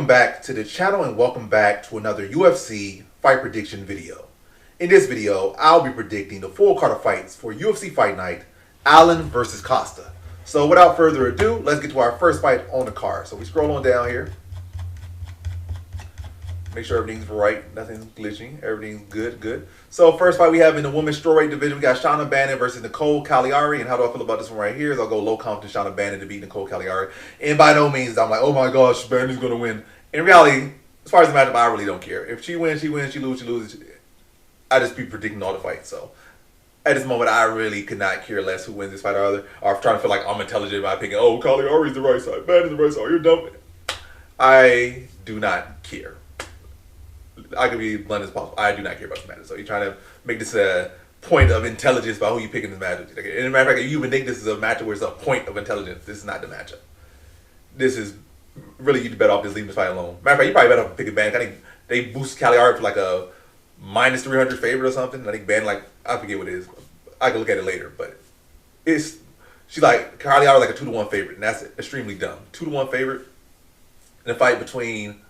back to the channel and welcome back to another UFC fight prediction video. In this video, I'll be predicting the full card of fights for UFC Fight Night, Allen versus Costa. So without further ado, let's get to our first fight on the card. So we scroll on down here. Make sure everything's right, nothing's glitching, everything's good. So first fight we have in the women's strawweight division, we got Bannon versus Nicole Calliari. And how do I feel about this one right here is I'll go low confidence Bannon to beat Nicole Calliari. And by no means I'm like, oh my gosh, Bannon's going to win. In reality, as far as the matchup, I really don't care. If she wins, she wins. She loses, she loses. I just be predicting all the fights. So at this moment, I really could not care less who wins this fight or other. Or trying to feel like I'm intelligent by picking, oh, Calliari's the right side, Bannon's the right side, you're dumb. I do not care. I can be blunt as possible. I do not care about the matchup. So you're trying to make this a point of intelligence about who you pick in this matchup. And as a matter of fact, if you even think this is a matchup where it's a point of intelligence, this is not the matchup. This is really, you'd be better off just leaving this fight alone. Matter of fact, you probably better off picking Bannon. I think they boost Calliari for like a minus 300 favorite or something. I think Bannon, like, I forget what it is. I can look at it later, but she's like, Calliari like a 2-to-1 favorite, and that's extremely dumb. 2-to-1 favorite in a fight between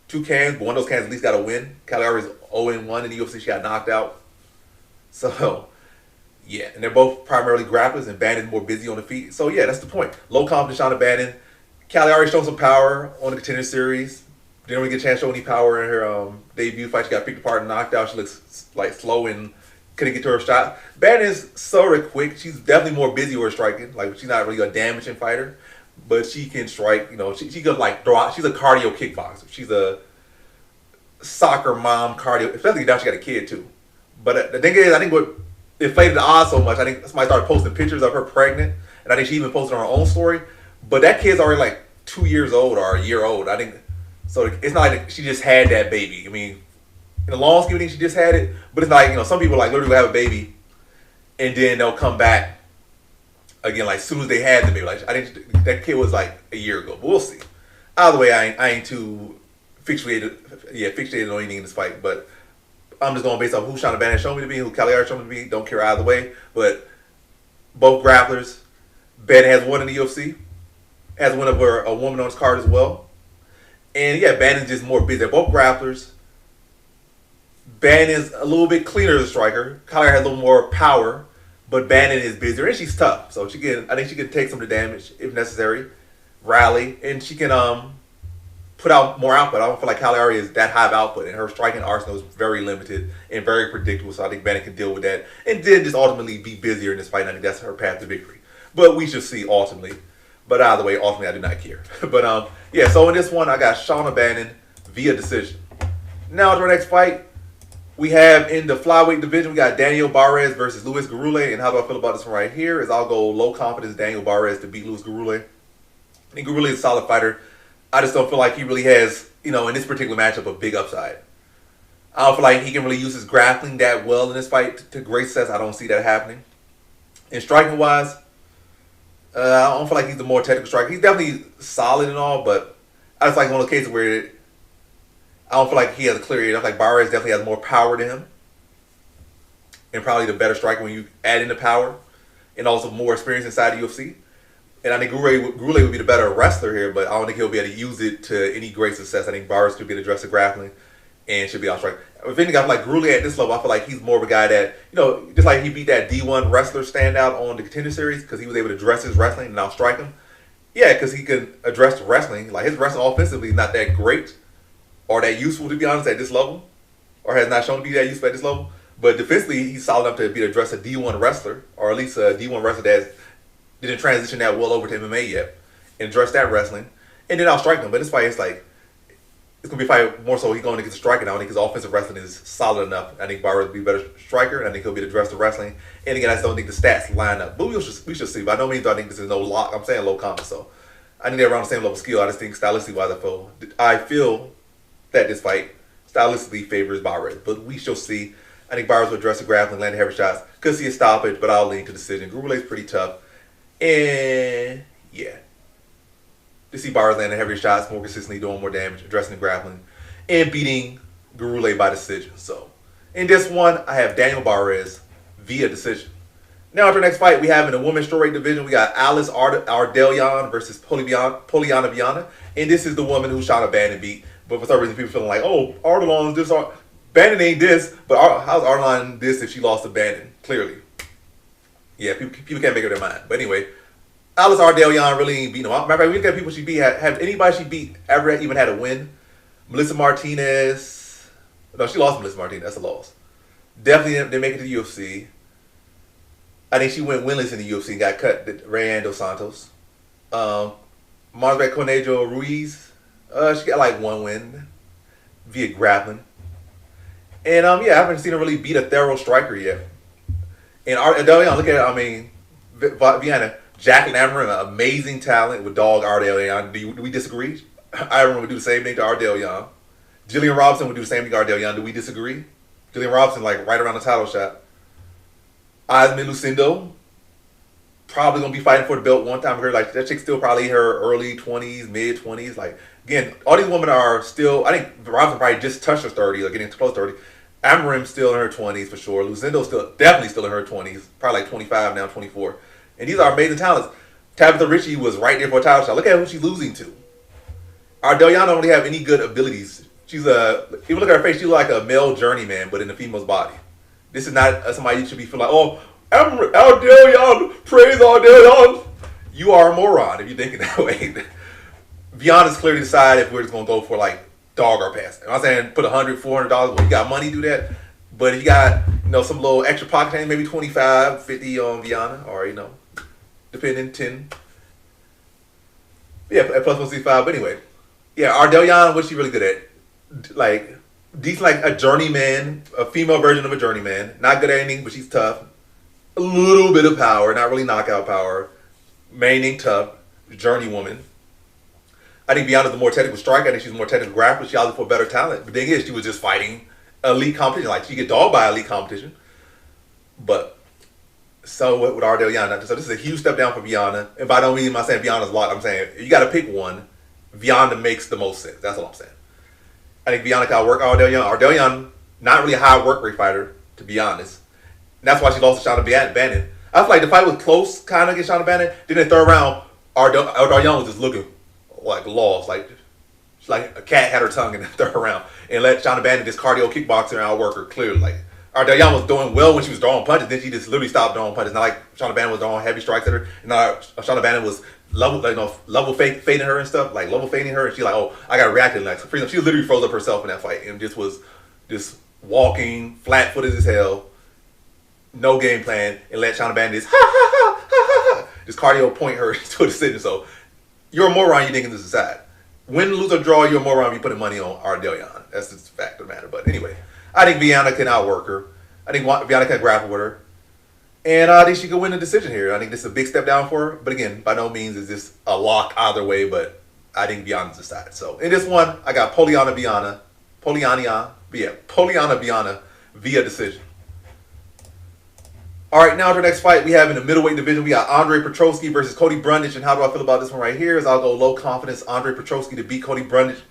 two cans, but one of those cans at least got to win. Calliari's 0-1 in the UFC. She got knocked out. So, yeah. And they're both primarily grapplers, and Bannon's more busy on the feet. So, yeah, that's the point. Low confidence Bannon. Calliari showed some power on the Contender Series. Didn't really get a chance to show any power in her debut fight. She got picked apart and knocked out. She looks like slow and couldn't get to her shot. Bannon's sort of quick. She's definitely more busy with her striking. Like, she's not really a damaging fighter. But she can strike, you know, she could like throw out. She's a cardio kickboxer. She's a soccer mom cardio, especially now she got a kid too. But the thing is, I think what inflated the odds so much, I think somebody started posting pictures of her pregnant. And I think she even posted on her own story. But that kid's already like 2 years old or a year old. I think, so it's not like she just had that baby. I mean, in the long scheme of things, she just had it. But it's like, you know, some people like literally have a baby and then they'll come back again, like, as soon as they had the baby. Like, I think that kid was like a year ago, but we'll see. Either way, I ain't too fixated on anything in this fight, but I'm just going based off who Bannon showed me to be, who Calliari showed me to be. Don't care either way, but both grapplers. Bannon has won in the UFC, has won over a woman on his card as well. And yeah, Bannon's just more busy. They're both grapplers. Bannon's a little bit cleaner as a striker. Calliari has a little more power. But Bannon is busier, and she's tough. So I think she can take some of the damage if necessary, rally, and she can put out more output. I don't feel like Calliari is that high of output, and her striking arsenal is very limited and very predictable. So I think Bannon can deal with that, and then just ultimately be busier in this fight. And I think that's her path to victory. But we should see ultimately. But either way, ultimately I do not care. But yeah. So in this one, I got Bannon via decision. Now to our next fight. We have in the flyweight division, we got Barez versus Gurule. And how do I feel about this one right here is I'll go low confidence Barez to beat Gurule. I think Gurule is a solid fighter. I just don't feel like he really has, you know, in this particular matchup, a big upside. I don't feel like he can really use his grappling that well in this fight to great success. I don't see that happening. And striking wise, I don't feel like he's the more technical striker. He's definitely solid and all, but I just like one of those cases where I don't feel like he has a clear edge. I feel like Barez definitely has more power to him. And probably the better striker when you add in the power. And also more experience inside the UFC. And I think Gurule would be the better wrestler here, but I don't think he'll be able to use it to any great success. I think Barez could be able to address the grappling and should be out strike. If anything, I feel like Gurule at this level, I feel like he's more of a guy that, you know, just like he beat that D1 wrestler standout on the Contender Series because he was able to address his wrestling and outstrike him. Yeah, because he can address the wrestling. Like, his wrestling offensively is not that great. Or that useful, to be honest, at this level. Or has not shown to be that useful at this level. But defensively, he's solid enough to be able to address a D1 wrestler. Or at least a D1 wrestler that didn't transition that well over to MMA yet. And address that wrestling. And then outstrike him. But this fight, it's like, it's going to be a fight more so he's going to get the striking. I don't think his offensive wrestling is solid enough. I think Barez will be a better striker. And I think he'll be able to address the wrestling. And again, I just don't think the stats line up. But we should see. By no means do I think this is no lock. I'm saying low confidence. So I think they're around the same level of skill. I just think stylistically-wise, I feel that this fight stylistically favors Barez, but we shall see. I think Barez will address the grappling, land heavy shots. Could see a stoppage, but I'll lean to decision. Gurule's pretty tough, and yeah, to see Barez landing heavier shots more consistently, doing more damage, addressing the grappling, and beating Gurule by decision. So in this one, I have Barez via decision. Now, after the next fight, we have in the women's strawweight division, we got Alice Ardelean versus Poliana Viana. And this is the woman who Shauna Bannon beat. But for some reason, people feeling like, oh, Ardelean is this. Bannon ain't this. But how's Ardelean this if she lost to Bannon? Clearly. Yeah, people can't make up their mind. But anyway, Alice Ardelean really ain't beating them. Matter of fact, we look at people she beat. Have anybody she beat ever even had a win? Melissa Martinez. No, she lost to Melissa Martinez. That's a loss. Definitely didn't make it to the UFC. I think she went winless in the UFC and got cut to Rayando Santos. Monserrat Conejo Ruiz, she got like one win via grappling. And I haven't seen her really beat a thorough striker yet. And Ardelean, look at it, Viana, Jacqueline Amarin, amazing talent with dog Ardelean. Do we disagree? Iron would do the same thing to Ardelean. Jillian Robinson would do the same thing to Ardelean. Do we disagree? Jillian Robinson, like right around the title shot. Asmin Lucindo, probably gonna be fighting for the belt one time. Her like that chick's still probably her early 20s, mid 20s. Like again, all these women are still. I think Robinson probably just touched her 30 or getting close to 30. Amarim's still in her 20s for sure. Lucindo's definitely still in her 20s, probably like 25 now, 24. And these are amazing talents. Tabitha Ritchie was right there for a title shot. Look at who she's losing to. Ardelean don't really have any good abilities. She's even look at her face, she's like a male journeyman, but in a female's body. This is not somebody you should be feeling like, oh, Ardelean, praise Ardelean. You are a moron if you're thinking that way. Viana's clearly decided if we're just going to go for like dog or pass. I'm not saying put $100, $400. Well, you got money, do that. But if you got, some little extra pocket change, maybe 25, 50 on Viana, or, depending, 10. Yeah, at plus 165. But anyway, Ardelean, what's she really good at? Like, decent, like a journeyman, a female version of a journeyman. Not good at anything, but she's tough. A little bit of power, not really knockout power. Main thing, tough. Journey woman. I think Viana's the more technical striker. I think she's a more technical grappler. She obviously for better talent. But the thing is, she was just fighting elite competition. Like, she get dogged by elite competition. But, so what with Ardelean? So this is a huge step down for Viana. And by no means am I saying Viana's a lot. I'm saying, you got to pick one. Viana makes the most sense. That's all I'm saying. I think Viana can outwork Ardelean. Ardelean, not really a high work rate fighter, to be honest. And that's why she lost to Shauna Bannon. I feel like the fight was close, kind of, against Shauna Bannon. Then in the third round, Ardelean was just looking like lost. Like a cat had her tongue in the third round. And let Shauna Bannon, this cardio kickboxer, outwork her clearly. Like, Ardelean was doing well when she was throwing punches. Then she just literally stopped throwing punches. Not like Shauna Bannon was throwing heavy strikes at her. And now Shauna Bannon was level fading her and stuff, like level fading her, and she's like, oh, I got reacted like freedom. She literally froze up herself in that fight and just was just walking flat footed as hell, no game plan, and let Shauna Bannon just cardio point her to a decision. So you're a moron, you thinking this is sad. Win, lose, or draw, you're a moron if you putting money on Ardelean. That's just the fact of the matter. But anyway, I think Viana can outwork her. I think Viana can grapple with her. And I think she could win the decision here. I think this is a big step down for her. But again, by no means is this a lock either way, but I think Viana's the side. So in this one, I got Poliana Viana via decision. All right, now to the next fight we have in the middleweight division. We got Andre Petroski versus Cody Brundage. And how do I feel about this one right here is I'll go low confidence Andre Petroski to beat Cody Brundage.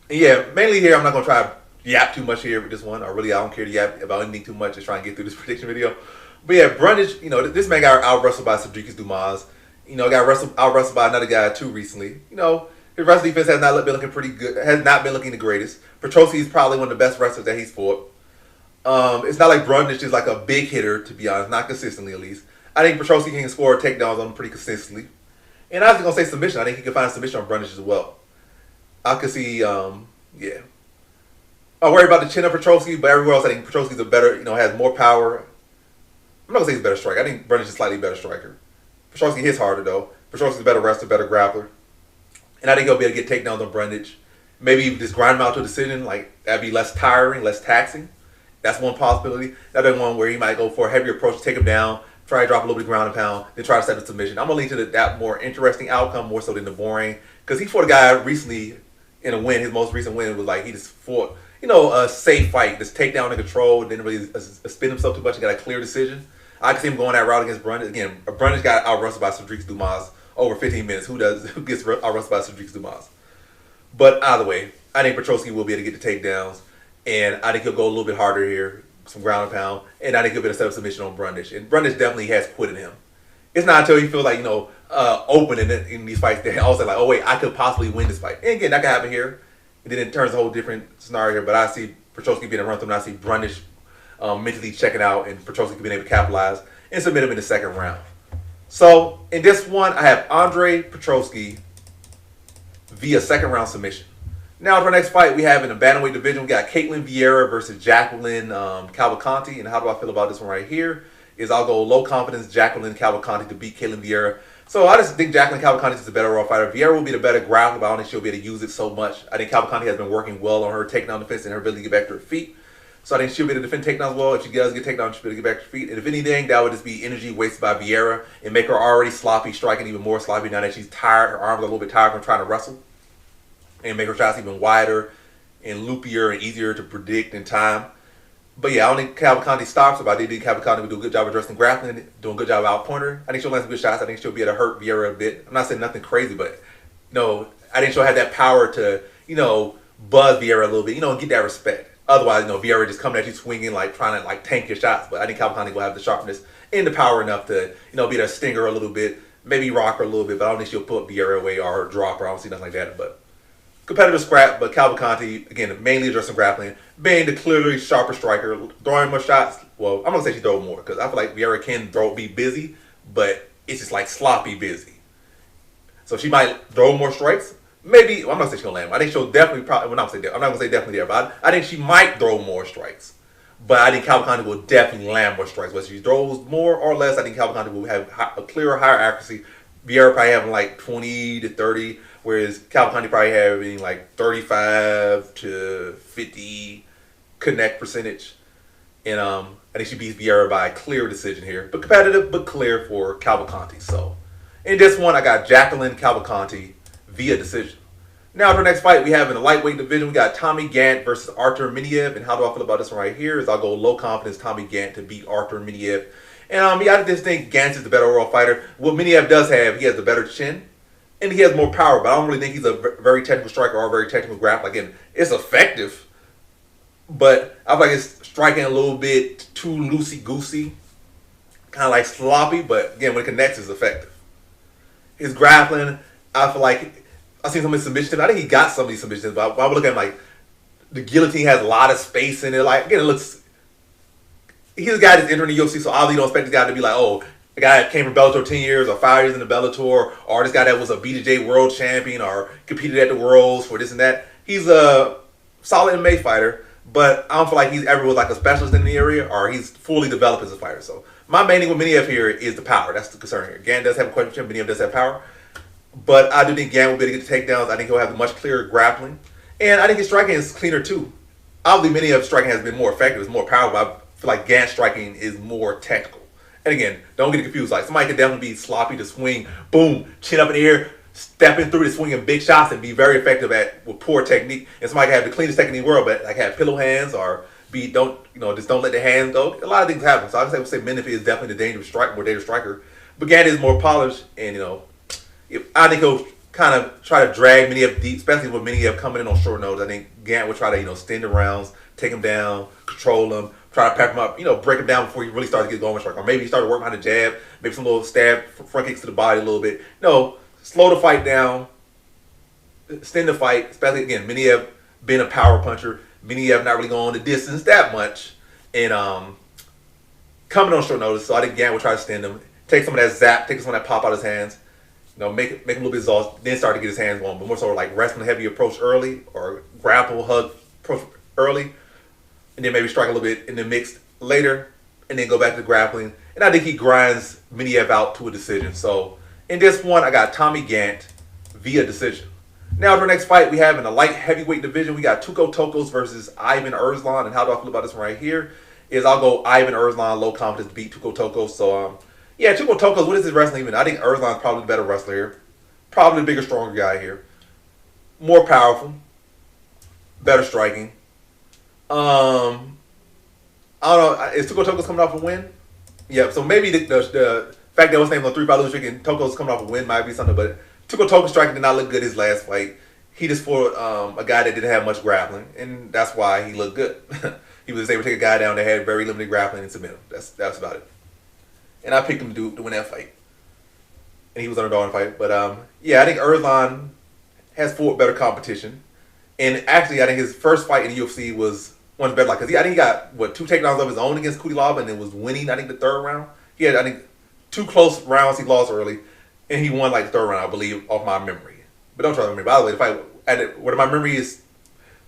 And yeah, mainly here, I'm not going to try to yap too much here with this one. I don't care to yap about anything too much. Just trying to get through this prediction video. But yeah, Brundage, this man got out-wrestled by Cedric Dumas. Got out-wrestled by another guy too recently. His wrestling defense has not been looking pretty good. Has not been looking the greatest. Petroski is probably one of the best wrestlers that he's fought. It's not like Brundage is like a big hitter, to be honest. Not consistently, at least. I think Petroski can score takedowns on him pretty consistently. And I was going to say submission. I think he can find a submission on Brundage as well. I could see, I worry about the chin of Petroski, but everywhere else I think Petroski's a better, has more power. I'm not going to say he's a better striker. I think Brundage is a slightly better striker. Petroski hits harder, though. Petroski's a better wrestler, better grappler. And I think he'll be able to get takedowns on Brundage. Maybe just grind him out to a decision. Like, that'd be less tiring, less taxing. That's one possibility. Another one where he might go for a heavier approach, take him down, try to drop a little bit of ground and pound, then try to set a submission. I'm going to lean to that more interesting outcome more so than the boring. Because he fought a guy recently in a win. His most recent win was like he just fought, a safe fight. Just takedown and control. Didn't really spin himself too much and got a clear decision. I can see him going that route against Brundage. Again, Brundage got out-wrestled by Cedric Dumas over 15 minutes. Who gets out-wrestled by Cedric Dumas? But either way, I think Petroski will be able to get the takedowns. And I think he'll go a little bit harder here. some ground and pound, and I think he'll be a set up submission on Brundage. And Brundage definitely has quit in him. It's not until you feel like, open in these fights that all of a sudden like, oh wait, I could possibly win this fight. And again, that could happen here. And then it turns a whole different scenario here. But I see Petroski being a run through, and I see Brundage mentally checking out, and Petroski being able to capitalize and submit him in the second round. So in this one, I have Andre Petroski via second round submission. Now for our next fight, we have in the bantamweight division, we got Caitlin Vieira versus Jacqueline Cavalcanti. And how do I feel about this one right here? Is I'll go low confidence Jacqueline Cavalcanti to beat Caitlin Vieira. So I just think Jacqueline Cavalcanti is a better overall fighter. Vieira will be the better grappler, but I don't think she'll be able to use it so much. I think Cavalcanti has been working well on her takedown defense and her ability to get back to her feet. So I think she'll be able to defend takedowns well. If she does get takedown, she'll be able to get back to her feet. And if anything, that would just be energy wasted by Vieira and make her already sloppy, striking even more sloppy now that she's tired. Her arms are a little bit tired from trying to wrestle. And make her shots even wider and loopier and easier to predict in time. But yeah, I don't think Cavalcanti stops her, but I think Cavalcanti will do a good job addressing grappling, doing a good job out pointing her. I think she'll land some good shots. I think she'll be able to hurt Vieira a bit. I'm not saying nothing crazy, but I think she'll have that power to, buzz Vieira a little bit, and get that respect. Otherwise, Vieira just coming at you swinging, like trying to tank your shots. But I think Cavalcanti will have the sharpness and the power enough to, be able to sting her a little bit, maybe rock her a little bit, but I don't think she'll put Vieira away or drop her. I don't see nothing like that, but competitive scrap, but Cavalcanti, again, mainly addressing grappling, being the clearly sharper striker, throwing more shots. Well, I'm going to say she throws more, because I feel like Vieira can be busy, but it's just like sloppy busy. So she might throw more strikes. Maybe, well, I'm not saying she's going to land more. I think she'll definitely, I'm not going to say definitely there, but I think she might throw more strikes. But I think Cavalcanti will definitely land more strikes. Whether she throws more or less, I think Cavalcanti will have a clearer, higher accuracy. Vieira probably having like 20 to 30, whereas Cavalcanti probably having like 35 to 50 connect percentage. And I think she beats Vieira by a clear decision here. But competitive, but clear for Cavalcanti. So in this one, I got Jacqueline Cavalcanti via decision. Now for the next fight, we have in the lightweight division, we got Tommy Gantt versus Artur Minev. And how do I feel about this one right here? Is I'll go low confidence Tommy Gantt to beat Artur Minev. And I just think Gantt is the better overall fighter. What Minev does have, he has a better chin. And he has more power, but I don't really think he's a very technical striker or a very technical grappler. Again, it's effective, but I feel like it's striking a little bit too loosey-goosey, kind of like sloppy, but again, when it connects, it's effective. His grappling, I feel like, I've seen some of his submissions. I think he got some of these submissions, but I would look at him like, the guillotine has a lot of space in it. Like, again, it looks, he's a guy that's entering the UFC, so obviously you don't expect this guy to be like, oh, the guy that came from Bellator 10 years or 5 years in the Bellator, or this guy that was a BJJ world champion or competed at the Worlds for this and that. He's a solid MMA fighter, but I don't feel like he's ever was like a specialist in the area or he's fully developed as a fighter. So my main thing with Minev here is the power. That's the concern here. Gantt does have a question, Minev does have power. But I do think Gantt will be able to get the takedowns. I think he'll have much clearer grappling. And I think his striking is cleaner too. Obviously, Minev's striking has been more effective. It's more powerful. I feel like Gantt's striking is more technical. And again, don't get confused. Like somebody can definitely be sloppy to swing, boom, chin up in the air, stepping through to swinging big shots and be very effective with poor technique. And somebody can have the cleanest technique in the world, but like have pillow hands or just don't let the hands go. A lot of things happen. So I would say Minev is definitely the more dangerous striker. But Gantt is more polished, and I think he'll kind of try to drag Minev deep, especially with Minev coming in on short notice. I think Gantt will try to extend the rounds, take him down, control him. Try to pep him up, break him down before he really starts to get going with strike. Or maybe he started working behind the jab, maybe some little stab, front kicks to the body a little bit. No, slow the fight down, extend the fight, especially, again, Minev being a power puncher, Minev not really going the distance that much, and coming on short notice. So I think Gantt will try to extend him, take some of that zap, take some of that pop out of his hands, make him a little bit exhausted, then start to get his hands going. But more so like wrestling heavy approach early, or grapple, hug approach early. And then maybe strike a little bit in the mix later, and then go back to grappling. And I think he grinds Minev out to a decision. So in this one, I got Tommy Gantt via decision. Now for the next fight we have in the light heavyweight division, we got Tokkos versus Ivan Erslan. And how do I feel about this one right here? Is I'll go Ivan Erslan, low confidence to beat Tokkos. So yeah, Tokkos, what is his wrestling even? I think Erslan's probably the better wrestler here. Probably the bigger, stronger guy here. More powerful. Better striking. I don't know. Is Tokkos coming off a win? Yeah, so maybe the fact that what's named on 3-5 losing streak and Tokkos coming off a win might be something, but Tokkos striking did not look good his last fight. He just fought a guy that didn't have much grappling, and that's why he looked good. he was able to take a guy down that had very limited grappling and submit him. That's about it. And I picked him to win that fight. And he was underdog in the fight. But yeah, I think Erslan has fought better competition. And actually, I think his first fight in the UFC was one better. Because I think he got, 2 takedowns of his own against Kutilov and then was winning, I think, the third round. He had, I think, 2 close rounds he lost early. And he won, like, the third round, I believe, off my memory. But don't try to remember. By the way, the fight, whether my memory is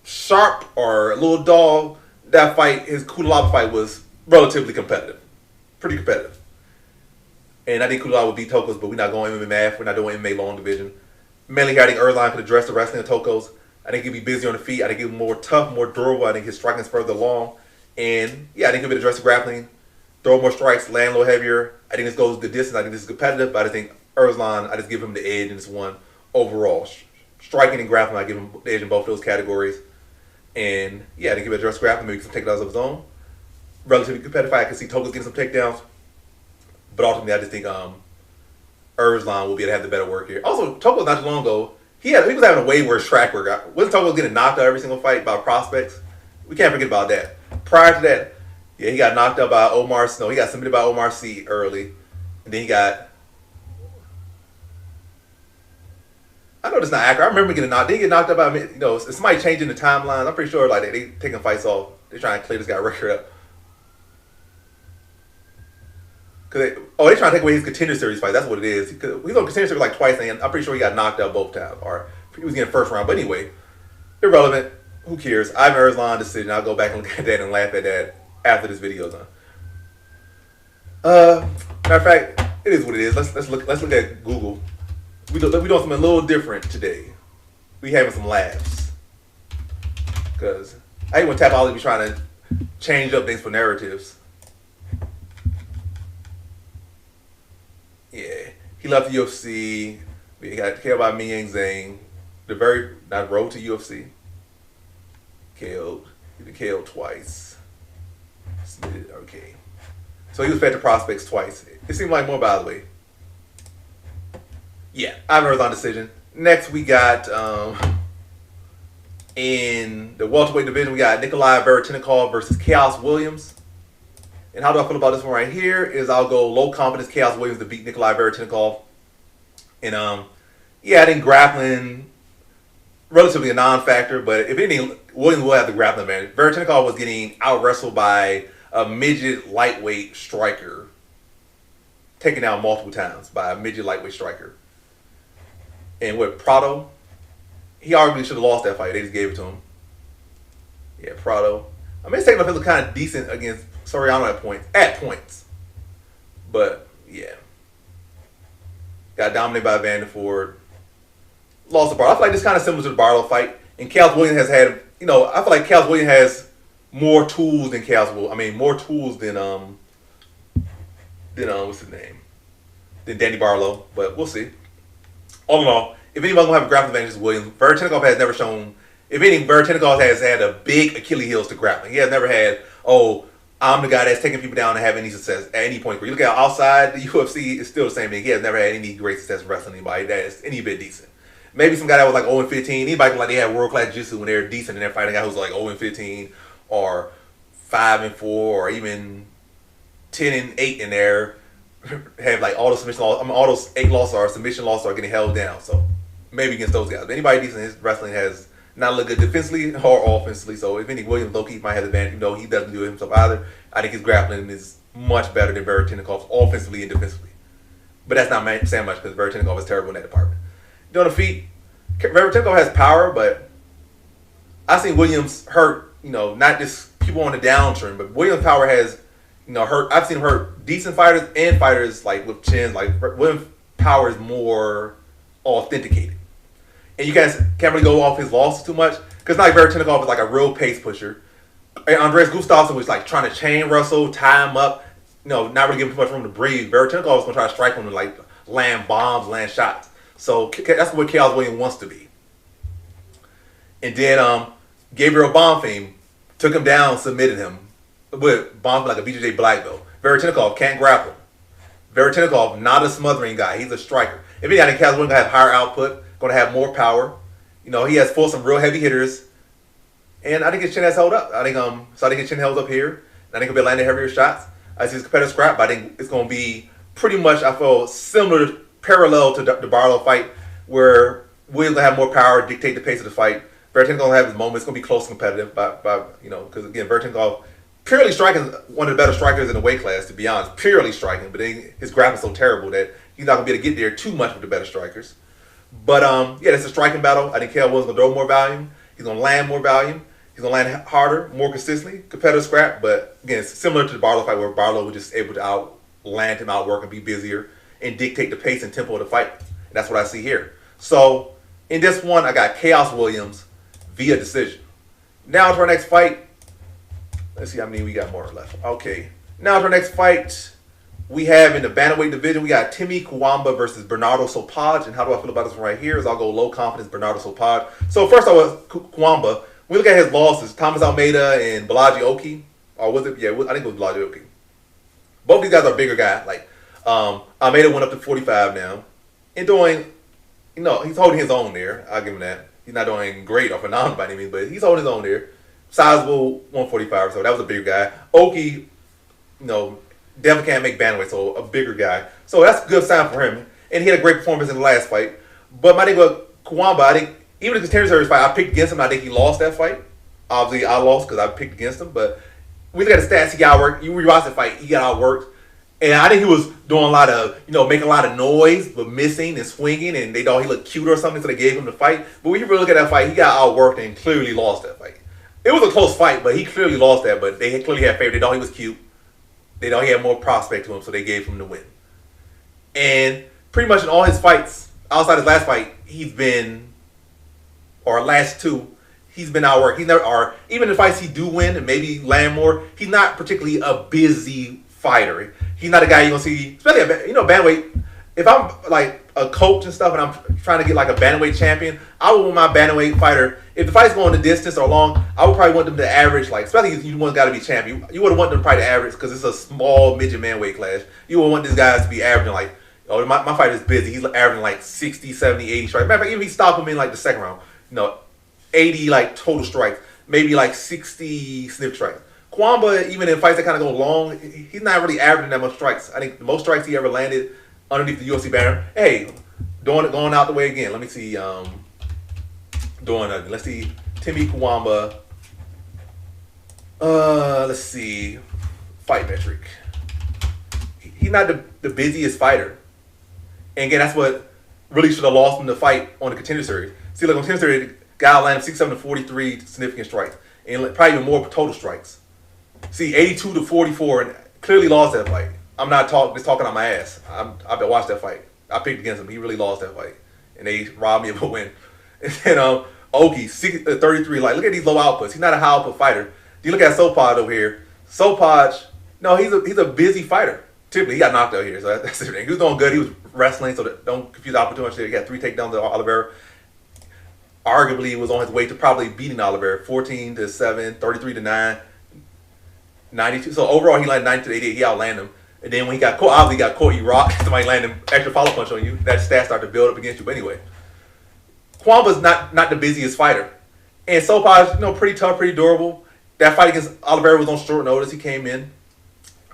sharp or a little dull, that fight, his Kutilov fight was relatively competitive. Pretty competitive. And I think Kutilov would beat Tokkos, but we're not going MMA math. We're not doing MMA long division. Mainly here, I think Erslan could address the wrestling of Tokkos. I think he'd be busy on the feet. I think he'd be more tough, more durable. I think his striking is further along. And yeah, I think he'll be address the grappling, throw more strikes, land a little heavier. I think this goes the distance. I think this is competitive, but I think Erslan, I just give him the edge in this one overall. Striking and grappling, I give him the edge in both those categories. And yeah, I think he'll address grappling, maybe some takedowns of his own. Relatively competitive fight. I can see Tokkos getting some takedowns. But ultimately, I just think Erslan will be able to have the better work here. Also, Tokkos not too long ago, he was having a way worse track record. Wasn't Tokkos getting knocked out every single fight by prospects? We can't forget about that. Prior to that, yeah, he got knocked out by Omar Snow. He got submitted by Omar C early. And then he got... I know this is not accurate. I remember getting knocked. Did he get knocked out by, somebody changing the timeline? I'm pretty sure like they taking fights off. They're trying to clear this guy record up. They're trying to take away his Contender Series fight. That's what it is. He was on Contender Series like twice, and I'm pretty sure he got knocked out both times. Or he was getting first round. But anyway, irrelevant. Who cares? Ivan Erslan decision. I'll go back and look at that and laugh at that after this video is done. Matter of fact, it is what it is. Let's look at Google. We doing something a little different today. We having some laughs. Because I hate when Tapology be trying to change up things for narratives. Yeah, he left the UFC. He got killed by Ming Zhang. Not road to UFC. KO'd. He been KO'd twice. Submitted. Okay. So he was fed to prospects twice. It seemed like more, by the way. Yeah, Ivan Erslan decision. Next, we got in the welterweight division, we got Nikolai Veretennikov versus Chaos Williams. And how do I feel about this one right here? Is I'll go low confidence Chaos Williams to beat Nikolai Veretennikov. And yeah, I think grappling relatively a non-factor, but if anything, Williams will have the grappling advantage. Veretennikov was getting out wrestled by a midget lightweight striker, taken out multiple times by a midget lightweight striker. And with Prado, he arguably should have lost that fight. They just gave it to him. Yeah, Prado. I mean, his takedown was kind of decent against Soriano at points. But, yeah. Got dominated by Vanderford. Lost the Barlow. I feel like this kind of similar to the Barlow fight. And Chaos Williams has had, I feel like Chaos Williams has more tools than more tools than what's his name? Than Danny Barlow. But we'll see. All in all, if anybody's going to have a grappling advantage, it's Williams. Veretennikov has never shown, if anything, Veretennikov has had a big Achilles heels to grappling. He has never had, I'm the guy that's taking people down and have any success at any point. When you look at outside the UFC, it's still the same thing. He has never had any great success wrestling anybody that is any bit decent. Maybe some guy that was like 0-15. Anybody like they had world-class jiu-jitsu when they're decent and they're fighting a guy who's like 0-15 or 5-4 or even 10-8 in there. Have like all those submission losses. All those 8 losses or submission losses are getting held down. So maybe against those guys. But anybody decent in his wrestling has not looked good defensively or offensively. So if any, Williams low-key might have the advantage. Even though he doesn't do it himself either. I think his grappling is much better than Veretenikov's offensively and defensively. But that's not saying much because Veretennikov is terrible in that department. On the feet, Veretennikov has power, but I've seen Williams hurt. Not just people on the downturn, but Williams' power has. Hurt. I've seen him hurt decent fighters and fighters like with chins. Like Williams' power is more authenticated, and you guys can't really go off his losses too much because like Veretennikov is like a real pace pusher. And Andreas Gustafsson was like trying to chain wrestle, tie him up, not really giving too much room to breathe. Veretennikov was gonna try to strike him and like land bombs, land shots. So that's what Chaos Williams wants to be. And then Gabriel Bonfim took him down, submitted him. With Bonfim like a BJJ black belt. Veretennikov can't grapple. Veretennikov, not a smothering guy. He's a striker. If anything, Chaos Williams going to have higher output, going to have more power. He has fought some real heavy hitters. And I think his chin has held up. I think his chin held up here. I think he'll be landing heavier shots. I see his competitive scrap, but I think it's going to be pretty much, I feel, similar, parallel to the Barlow fight, where Williams will have more power, dictate the pace of the fight. Veretennikov will have his moment. It's going to be close and competitive, because again, Veretennikov, purely striking, one of the better strikers in the weight class, to be honest. Purely striking, but then his grappling's so terrible that he's not going to be able to get there too much with the better strikers. But yeah, it's a striking battle. I think Caleb Williams going to throw more volume. He's going to land more volume. He's going to land harder, more consistently, competitive scrap. But again, it's similar to the Barlow fight, where Barlow was just able to outland him, outwork, and be busier and dictate the pace and tempo of the fight. And that's what I see here. So in this one, I got Chaos Williams via decision. Now to our next fight. Let's see how many we got more left. Okay. Now to our next fight. We have in the bantamweight division, we got Timmy Cuamba versus Bernardo Sopaj. And how do I feel about this one right here? Is I'll go low confidence Bernardo Sopaj. So first I was Cuamba. We look at his losses. Thomas Almeida and Balaji Oki. Or was it? Yeah, I think it was Balaji Oki. Both these guys are bigger guys. Like Almeida went up to 45 now. And doing, he's holding his own there. I'll give him that. He's not doing great or phenomenal by any means, but he's holding his own there. Sizable 145, so that was a bigger guy. Oki, definitely can't make bantamweight, so a bigger guy. So that's a good sign for him. And he had a great performance in the last fight. But my thing with Cuamba, I think even the contender series fight, I picked against him. I think he lost that fight. Obviously, I lost because I picked against him. But we look at the stats, he got outworked. You rewatch the fight, he got outworked. And I think he was doing a lot of, making a lot of noise, but missing and swinging. And they thought he looked cute or something, so they gave him the fight. But when you really look at that fight, he got outworked and clearly lost that fight. It was a close fight, but he clearly lost that. But they clearly had favor. They thought he was cute. They thought he had more prospect to him, so they gave him the win. And pretty much in all his fights, outside his last fight, last two, he's been outworked. He's never, or even the fights he do win and maybe land more, he's not particularly a busy fighter. He's not a guy you're going to see, especially, bantamweight. If I'm like a coach and stuff and I'm trying to get like a bantamweight champion, I would want my bantamweight fighter, if the fight's going the distance or long, I would probably want them to average, like, especially if you want got to be champion. You would want them to probably to average, because it's a small midget man weight class. You would want these guys to be averaging like, my fighter's busy. He's averaging like 60, 70, 80 strikes. Matter of fact, even if he stop him in like the second round, 80 like total strikes, maybe like 60 sniff strikes. Cuamba, even in fights that kind of go long, he's not really averaging that much strikes. I think the most strikes he ever landed underneath the UFC banner. Hey, going out the way again. Let me see. Let's see. Timmy Cuamba. Let's see. Fight metric. He's not the busiest fighter. And again, that's what really should have lost him the fight on the contender series. See, like on the contender series, the guy landed 67 to 43 significant strikes. And probably even more total strikes. See, 82 to 44, and clearly lost that fight. I'm not just talking on my ass. I've been watching that fight. I picked against him. He really lost that fight. And they robbed me of a win. And then Oki, 33. Like, look at these low outputs. He's not a high output fighter. You look at Sopaj over here. Sopaj, no, he's a busy fighter. Typically, he got knocked out here. So that's the thing. He was doing good. He was wrestling, so don't confuse the opportunity. He got 3 takedowns to Oliveira. Arguably was on his way to probably beating Oliveira. 14 to 7, 33 to 9, 92. So overall, he landed 90 to 88. He outlanded him. And then when he got caught, obviously he got caught, you rock, somebody landed an extra follow punch on you. That stat started to build up against you. But anyway, Cuamba's not the busiest fighter. And Sopaj, pretty tough, pretty durable. That fight against Oliveira was on short notice. He came in.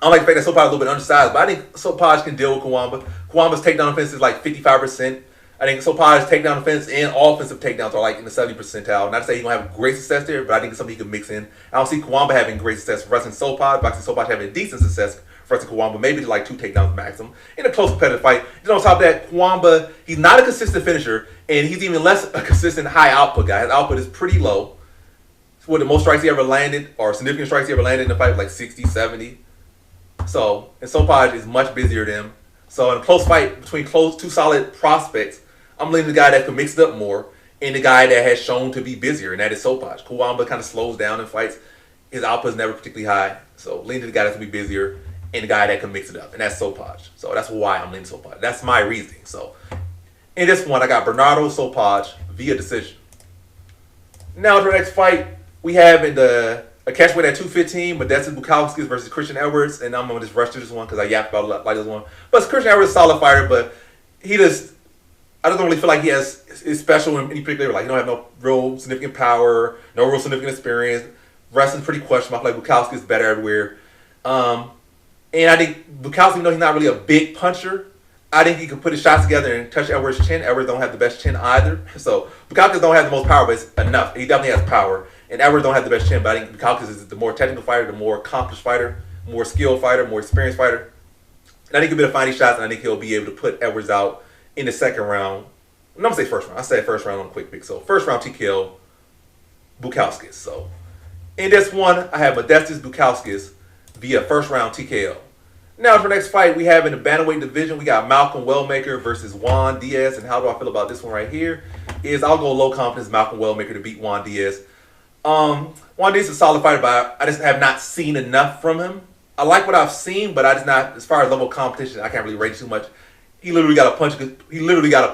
I like the fact that Sopaj is a little bit undersized, but I think Sopaj can deal with Cuamba. Cuamba's takedown defense is like 55%. I think Sopaj's takedown defense and offensive takedowns are like in the 70th percentile. Not to say he's going to have great success there, but I think it's something he can mix in. I don't see Cuamba having great success wrestling Sopaj, but I see Sopaj having decent success wrestling Cuamba, maybe to like 2 takedowns maximum in a close competitive fight. Then on top of that, Cuamba, he's not a consistent finisher, and he's even less a consistent high output guy. His output is pretty low. What the most strikes he ever landed, or significant strikes he ever landed in the fight was like 60, 70. So, and Sopaj is much busier than him. So in a close fight between two solid prospects, I'm leaning the guy that can mix it up more and the guy that has shown to be busier, and that is Sopaj. Cuamba kind of slows down in fights. His output is never particularly high. So leaning to the guy that's going to be busier and the guy that can mix it up, and that's Sopaj. So that's why I'm leaning Sopaj. That's my reasoning. So in this one, I got Bernardo Sopaj via decision. Now to the next fight, we have in a catchweight at 215, Modestas Bukauskas versus Christian Edwards, and I'm going to just rush through this one because I yapped about like this one. But Christian Edwards is a solid fighter, but he just I just don't really feel like he is special in any particular. Like, he don't have no real significant power, no real significant experience. Wrestling's pretty questionable. I feel like Bukauskas is better everywhere. And I think Bukauskas, even though he's not really a big puncher, I think he can put his shots together and touch Edwards' chin. Edwards don't have the best chin either. So Bukauskas don't have the most power, but it's enough. He definitely has power. And Edwards don't have the best chin, but I think Bukauskas is the more technical fighter, the more accomplished fighter, more skilled fighter, more experienced fighter. And I think he'll be able to find these shots, and I think he'll be able to put Edwards out in the second round. I'm going to say first round. I said first round on a quick pick. So first round TKO, Bukauskas. So in this one, I have Modestas Bukauskas via first round TKO. Now for the next fight, we have in the bantamweight division, we got Malcolm Wellmaker versus Juan Diaz. And how do I feel about this one right here? I'll go low confidence Malcolm Wellmaker to beat Juan Diaz. Juan Diaz is a solid fighter, but I just have not seen enough from him. I like what I've seen, but I just not, as far as level of competition, I can't really rate too much. He literally got a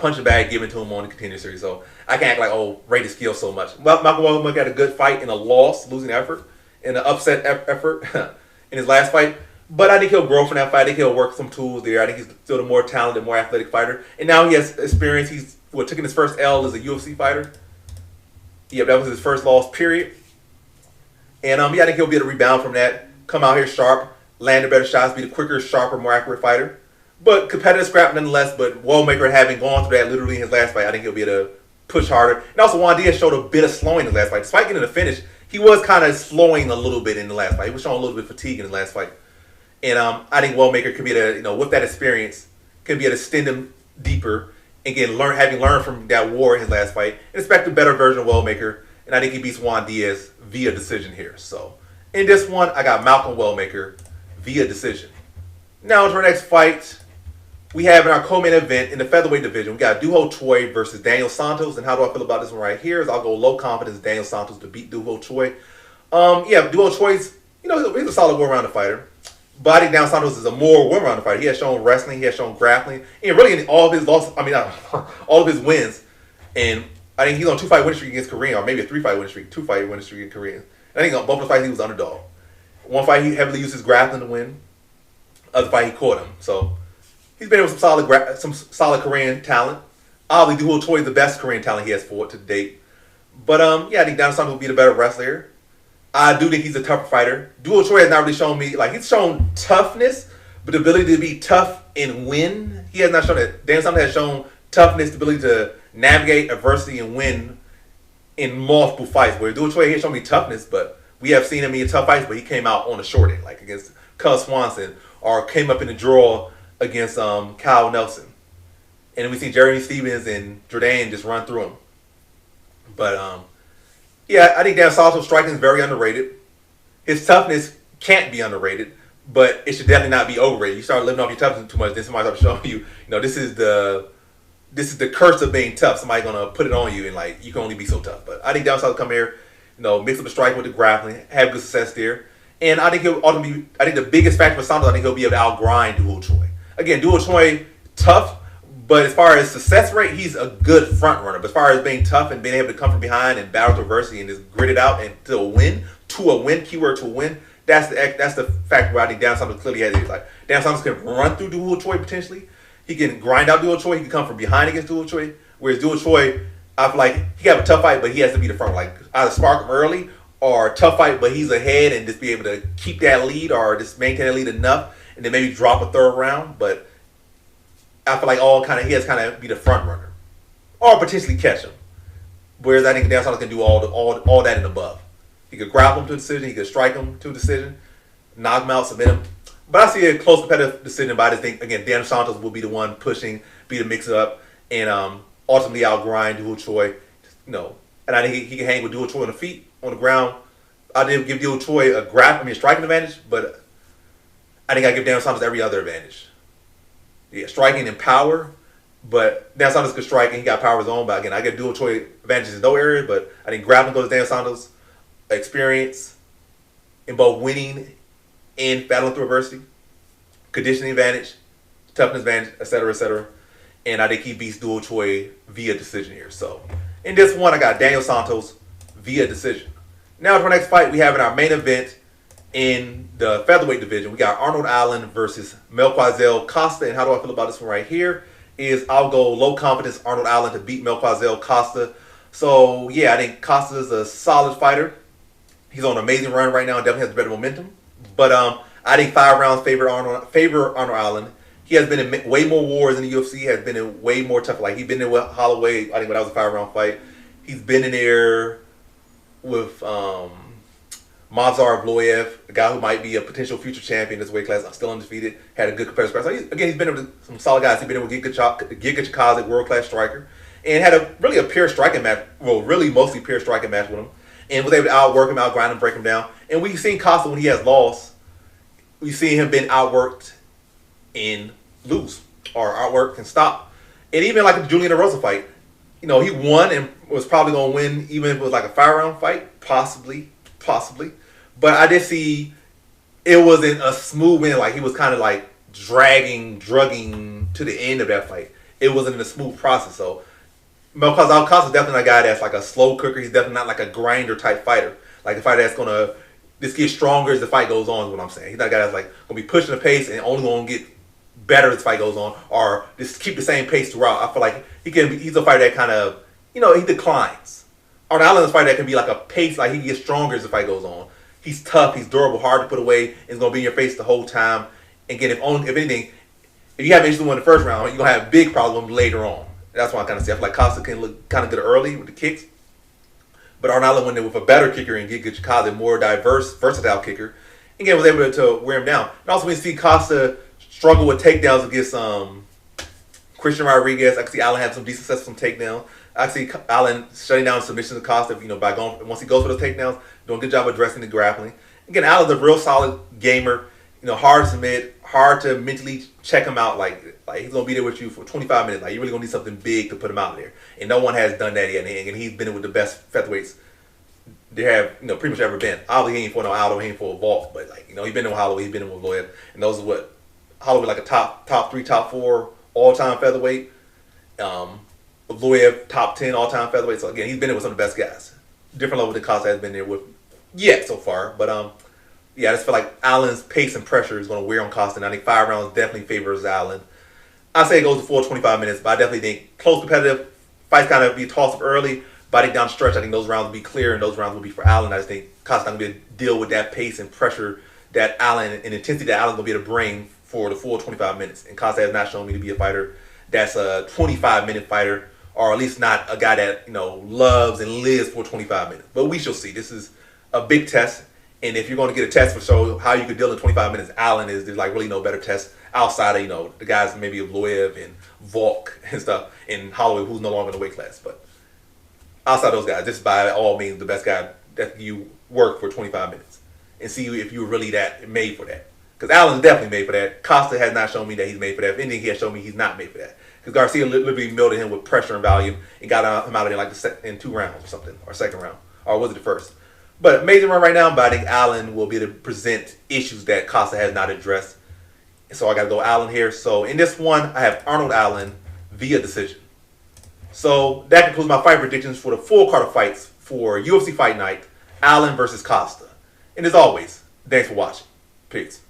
punch bag given to him on the Contender Series, so I can't act like, rate his skill so much. Malcolm Wellmaker had a good fight in a losing effort, in an upset effort in his last fight. But I think he'll grow from that fight. I think he'll work some tools there. I think he's still the more talented, more athletic fighter. And now he has experience. He's taking his first L as a UFC fighter. Yeah, that was his first loss, period. And I think he'll be able to rebound from that, come out here sharp, land the better shots, be the quicker, sharper, more accurate fighter. But competitive scrap nonetheless. But Wellmaker, having gone through that literally in his last fight, I think he'll be able to push harder. And also Juan Diaz showed a bit of slowing in his last fight. Despite getting the finish, he was kind of slowing a little bit in the last fight. He was showing a little bit of fatigue in his last fight. And I think Wellmaker could be able to, with that experience, can be able to extend him deeper. Again, having learned from that war in his last fight, and expect a better version of Wellmaker. And I think he beats Juan Diaz via decision here. So in this one, I got Malcolm Wellmaker via decision. Now to our next fight, we have in our co-main event in the featherweight division, we got Duho Choi versus Daniel Santos. And how do I feel about this one right here? I'll go low confidence Daniel Santos to beat Duho Choi. Duho Choi's, he's a solid all-rounder fighter. But I think Daniel Santos is a more well-rounded fighter. He has shown wrestling, he has shown grappling, and really in all of his losses, all of his wins. And I think he's on a 2-fight winning streak against Korean, or maybe a 3-fight winning streak, 2-fight winning streak against Korean. I think on both of the fights he was underdog. One fight he heavily used his grappling to win. Other fight he caught him. So he's been with some solid Korean talent. Obviously, Duho Choi is the best Korean talent he has fought to date. But I think Daniel Santos will be the better wrestler. I do think he's a tougher fighter. Duho Choi has not really shown me, he's shown toughness, but the ability to be tough and win, he has not shown that. Daniel Santos has shown toughness, the ability to navigate adversity and win in multiple fights. Where Duho Choi, he has shown me toughness, but we have seen him in tough fights, but he came out on the short end, like against Cuz Swanson, or came up in the draw against Kyle Nelson. And then we see Jeremy Stevens and Jordan just run through him. But I think Daniel Santos' striking is very underrated. His toughness can't be underrated, but it should definitely not be overrated. You start living off your toughness too much, then somebody starts showing you, this is the curse of being tough. Somebody's gonna put it on you, and you can only be so tough. But I think Daniel Santos come here, mix up the striking with the grappling, have good success there, and I think he'll ultimately. I think the biggest factor for Santos, I think he'll be able to outgrind Duho Choi. Again, Duho Choi tough. But as far as success rate, he's a good front runner. But as far as being tough and being able to come from behind and battle through adversity and just grit it out and to a win, keyword to a win, that's the fact where I think Daniel Santos clearly has it. Daniel Santos can run through Duho Choi potentially. He can grind out Duho Choi. He can come from behind against Duho Choi. Whereas Duho Choi, I feel like he can have a tough fight, but he has to be the front. Either spark him early or a tough fight, but he's ahead and just be able to keep that lead or just maintain that lead enough and then maybe drop a third round. But I feel like he has to be the front runner, or potentially catch him. Whereas I think Daniel Santos can do all that and above. He could grapple him to a decision, he could strike him to a decision, knock him out, submit him. But I see a close competitive decision. But I just think again, Daniel Santos will be the one pushing, be the mix up, and ultimately outgrind Duho Choi. And I think he can hang with Duho Choi on the feet, on the ground. I did give Duho Choi a striking advantage, but I think I give Daniel Santos every other advantage. Yeah, striking and power, but Daniel Santos could strike and he got power of his own. But again, I get Duho Choi advantages in those areas, but I think grappling goes to Daniel Santos, experience in both winning and battling through adversity, conditioning advantage, toughness advantage, etc., etc. And I think he beats Duho Choi via decision here. So in this one, I got Daniel Santos via decision. Now to our next fight, we have in our main event in the featherweight division, we got Arnold Allen versus Melquizael Costa. And how do I feel about this one right here? is I'll go low confidence Arnold Allen to beat Melquizael Costa. So yeah, I think Costa is a solid fighter. He's on an amazing run right now and definitely has better momentum. But I think 5 rounds favor Arnold Allen. He has been in way more wars in the UFC. Has been in way more tough. Like he's been in with Holloway. I think when that was a 5-round fight. He's been in there with Movsar Evloev, a guy who might be a potential future champion in this weight class. I'm still undefeated. Had a good competitive record. So he's been with some solid guys. He's been in with Giga Chikadze, world-class striker. And had a pure striking match. Well, really mostly pure striking match with him. And was able to outwork him, outgrind him, break him down. And we've seen Costa when he has lost. We've seen him been outworked and lose. Or outworked and stop. And even like the Julian Erosa fight. He won and was probably going to win even if it was like a 5-round fight. Possibly. But I did see it wasn't a smooth win. Like he was kind of like drugging to the end of that fight. It wasn't a smooth process. So Melquizael Costa is definitely a guy that's like a slow cooker. He's definitely not like a grinder type fighter. Like a fighter that's going to just get stronger as the fight goes on is what I'm saying. He's not a guy that's like going to be pushing the pace and only going to get better as the fight goes on or just keep the same pace throughout. I feel like he's a fighter that kind of, he declines. Arnold Allen is a fighter that can be like a pace, like he gets stronger as the fight goes on. He's tough, he's durable, hard to put away, and he's going to be in your face the whole time. And again, if anything, if you have an issue in the first round, you're going to have a big problem later on. That's why I kind of say I feel like Costa can look kind of good early with the kicks. But Arnold Allen went in with a better kicker and Giga Chikadze, a more diverse, versatile kicker. Again, was able to wear him down. And also we see Costa struggle with takedowns against Christian Rodriguez. I can see Allen have some decent success from takedowns. I see Allen shutting down submissions of Costa, by going once he goes for those takedowns, doing a good job addressing the grappling. Again, Allen's a real solid gamer. Hard to submit, hard to mentally check him out. Like he's gonna be there with you for 25 minutes. Like you really gonna need something big to put him out there, and no one has done that yet. And he's been with the best featherweights there have pretty much ever been. Obviously, he ain't for no Aldo, he ain't for a Volk, but he's been in with Holloway, he's been in with Lloyd, and those are what Holloway like a top 3, top 4 all-time featherweight. Evloev top 10 all-time featherweight. So again, he's been in with some of the best guys. Different level than Costa has been there with yet so far, but I just feel like Allen's pace and pressure is going to wear on Costa. And I think 5 rounds definitely favors Allen. I say it goes to full 25 minutes, but I definitely think close competitive. Fights kind of be tossed up early, but I think down the stretch, I think those rounds will be clear and those rounds will be for Allen. I just think Costa's not going to be able to deal with that pace and pressure that Allen and intensity that Allen's going to be able to bring for the full 25 minutes. And Costa has not shown me to be a fighter that's a 25-minute fighter, or at least not a guy that loves and lives for 25 minutes. But we shall see. This is a big test. And if you're going to get a test for show how you could deal in 25 minutes, Allen there's like really no better test outside of, the guys maybe of Evloev and Volk and stuff, and Holloway, who's no longer in the weight class. But outside those guys, this is by all means the best guy that you work for 25 minutes and see if you're really that made for that. Because Allen's definitely made for that. Costa has not shown me that he's made for that. If anything, he has shown me he's not made for that. Because Garcia literally melted him with pressure and volume and got him out of there like in 2 rounds or something, or second round, or was it the first? But amazing run right now, but I think Allen will be able to present issues that Costa has not addressed. So I got to go Allen here. So in this one, I have Arnold Allen via decision. So that concludes my fight predictions for the full card of fights for UFC Fight Night, Allen versus Costa. And as always, thanks for watching. Peace.